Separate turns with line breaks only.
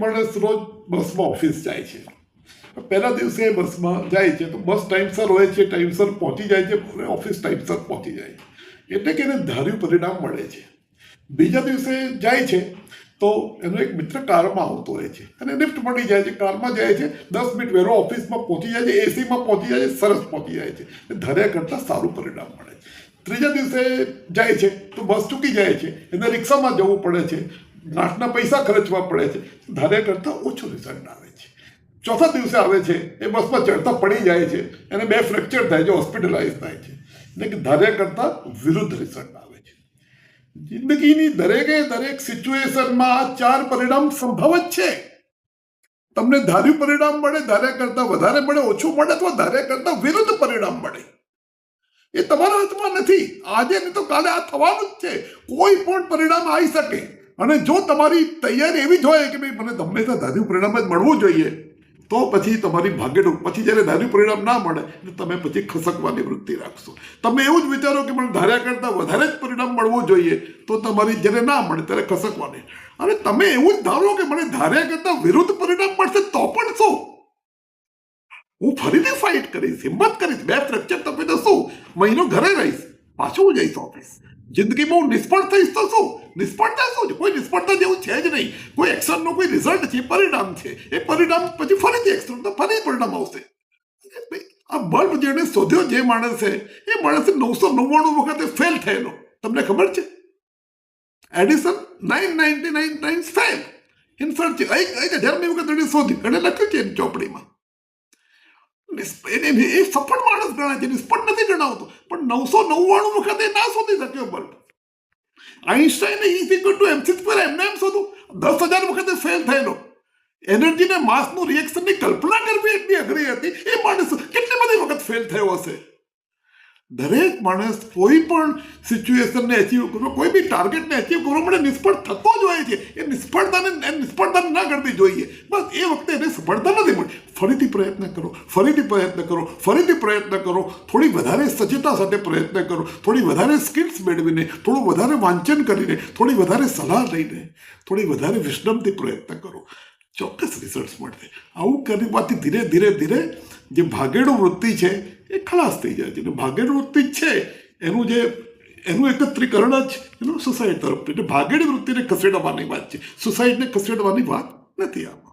માણસ રોજ બસમાં ઓફિસ જાય છે. પહેલા દિવસે બસમાં જાય છે તો બસ ટાઈમસર હોય છે, ટાઈમસર પહોંચી જાય છે, ઓફિસ ટાઈમસર પહોંચી જાય છે, એટલે કે એને ધાર્યું પરિણામ મળે છે. બીજા દિવસે જાય છે તો એનો એક મિત્ર કારમાં આવતો હોય છે અને લિફ્ટ મળી જાય છે, કારમાં જાય છે, 10 મિનિટ વહેલો ઓફિસમાં પહોંચી જાય છે, એસીમાં પહોંચી જાય છે, સરસ પહોંચી જાય છે, ધાર્યા કરતાં સારું પરિણામ મળે છે. ત્રીજા દિવસે જાય છે તો બસ ચૂકી જાય છે, એને રિક્ષામાં જવું પડે છે, નાટના પૈસા ખર્ચવા પડે છે, ધાર્યા કરતાં ઓછું રિઝલ્ટ આવે છે. ચોથા દિવસે આવે છે, એ બસમાં ચડતા પડી જાય છે, એને 2 ફ્રેક્ચર થાય છે, હોસ્પિટલાઇઝ થાય છે, એટલે કે ધાર્યા કરતાં વિરુદ્ધ રિઝલ્ટ આવે છે. જિંદગીની દરેક સિચ્યુએશનમાં આ 4 પરિણામ સંભવ જ છે. તમને ધાર્યું પરિણામ મળે, ધાર્યા કરતાં વધારે મળે, ઓછું મળે, અથવા ધાર્યા કરતાં વિરુદ્ધ પરિણામ મળે. એ તમારા હાથમાં નથી. આજે નહીં તો કાલે આ થવાનું જ છે. કોઈ પણ પરિણામ આવી શકે. અને જો તમારી તૈયારી એવી જ હોય કે ભાઈ મને હંમેશા ધાર્યું પરિણામ જ મળવું જોઈએ, તો પછી તમારી ભાગેડું, પછી જ્યારે ધાર્યું પરિણામ ના મળે એટલે તમે પછી ખસકવાની વૃત્તિ રાખશો. તમે એવું જ વિચારો કે મને ધાર્યા કરતાં વધારે જ પરિણામ મળવું જોઈએ, તો તમારી જ્યારે ના મળે ત્યારે ખસકવાની. અને તમે એવું જ ધારો કે મને ધાર્યા કરતાં વિરુદ્ધ પરિણામ મળશે તો પણ શું, હું ફરીથી ફાઇટ કરીશ, હિંમત કરીશ, 2 ફ્રેક્ચર તપી તો શું, મહિનો ઘરે રહીશ, પાછું હું જઈશ ઓફિસ. જિંદગીમાં હું નિષ્ફળ થઈશ તો શું, નિષ્ફળતા શું છે, કોઈ નિષ્ફળતા જેવું છે જ નહીં. કોઈ એક્શનનું કોઈ રિઝલ્ટ છે, પરિણામ છે. એ પરિણામ પછી ફરીથી એક્શન તો ફરી પરિણામ આવશે. આ બલ્બ જેને શોધ્યો જે માણસે, એ માણસે 999 વખતે ફેલ થયેલો. તમને ખબર છે? Edison 999 times fail in search. 1000મી વખત એને શોધ્યું, એને લખ્યું છે એની ચોપડીમાં. એ સફળ માણસ ગણાય છે, નિષ્ફળ નથી ગણાવતો. પણ 999 વખતે ના શોધી શક્યો બલ્બ. આઈન્સ્ટાઈને E=mc² એમને એમ શોધું, 10,000 વખતે ફેલ થયેલો. એનર્જી ને માસનું રિએક્શનની કલ્પના કરવી એટલી અઘરી હતી. એ માણસ કેટલી બધી વખત ફેલ થયો હશે. દરેક માણસ કોઈ પણ સિચ્યુએશનને અચીવ કરો, કોઈ બી ટાર્ગેટને અચીવ કરવા માટે નિષ્ફળ થતો જ હોય છે. એ નિષ્ફળતાને ના કરવી જોઈએ. બસ એ વખતે એને સફળતા નથી મળી. ફરીથી પ્રયત્ન કરો, ફરીથી પ્રયત્ન કરો, ફરીથી પ્રયત્ન કરો. થોડી વધારે સજ્જતા સાથે પ્રયત્ન કરો, થોડી વધારે સ્કિલ્સ મેળવીને, થોડું વધારે વાંચન કરીને, થોડી વધારે સલાહ લઈને, થોડી વધારે વિશ્રમથી પ્રયત્ન કરો. ચોક્કસ રિઝલ્ટ મળશે. આવું કરવાથી ધીરે ધીરે ધીરે જે ભાગેડું વૃત્તિ છે એ ખલાસ થઈ જાય છે. ભાગેડું વૃત્તિ છે એનું એકત્રીકરણ જ એનું સુસાઇડ તરફ. એટલે ભાગેડી વૃત્તિને ખસેડવાની વાત છે, સુસાઇડને ખસેડવાની વાત નથી આમાં.